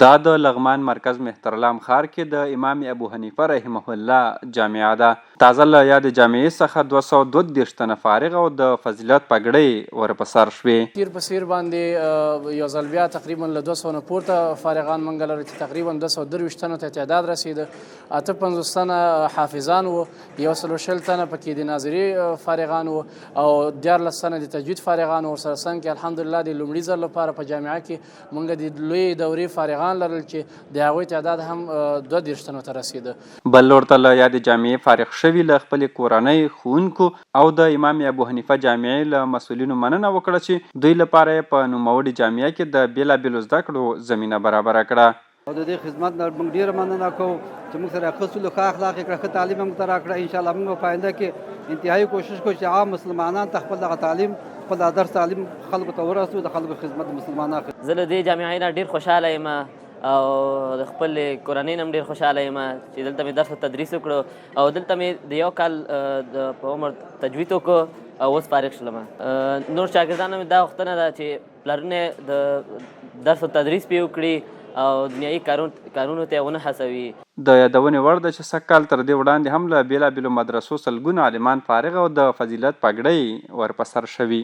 دا د لغمان مرکز مهترلام ښار کې د امام ابو حنیفه رحمه الله جامعه ده. تازه له یادې جامعې څخه 232 تنه فارغ او د فضیلت پګړۍ ورپه سر شوې. سیر په سیر باندې یو ځل بیا تقریبا له 200 نه پورته فارغان موږ لرو چې تقریبا 223 تنو ته تعداد رسیده. 58 تنه حافظان وو، 120 تنه پکې د ناظري فارغان وو او 14 تنه د تجوید فارغان وو. سره څنګ کې الحمدلله د لومړي ځل لپاره په جامعه کې موږ د لوی دورې فارغان لرل چې د هغوی تعداد هم 22 تنو ته رسیده. بل لور ته له یادې جامعې فارغ شوي له خپلې کورنۍ، ښوونکو او د امام ابو حنیفه جامعې له مسؤلینو مننه وکړه چې دوی لپاره یې په نوموړې جامعه کې د بېلابېلو زده کړو زمینه برابره کړه. او د دې خدمت نه موږ ډېره مننه کوو چې موږ سره ښه سلوک ښه اخلاق یې کړه، ښه تعلیم موږ ته راکړه. انشاءالله موږ په آینده کې انتهایي کوشش کوو چې عام مسلمانان ته خپل دغه تعلیم، خپل درس تعلیم خلکو ته ورسوو، د خلکو خدمت د مسلمانانو اخلي. زه له دې جامعې نه ډېر خوشحاله یم او د خپل کورنۍ نه هم ډېر خوشحاله یم چې دلته مې درس او تدریس وکړو او دلته مې د یو کال په عمر تجوید وکړو او اوس فارغ شلم. نور شاګردانو مې دا غوښتنه ده چې پلرونه د درس او تدریس پې وکړي او دنیایي کارونو ته ونه هڅوي. د یادونې وړ ده چې سږکال تر دې وړاندې هم له بېلابېلو مدرسو سلګونه عالمان فارغ او د فضیلت پګړۍ ورپه سر شوي.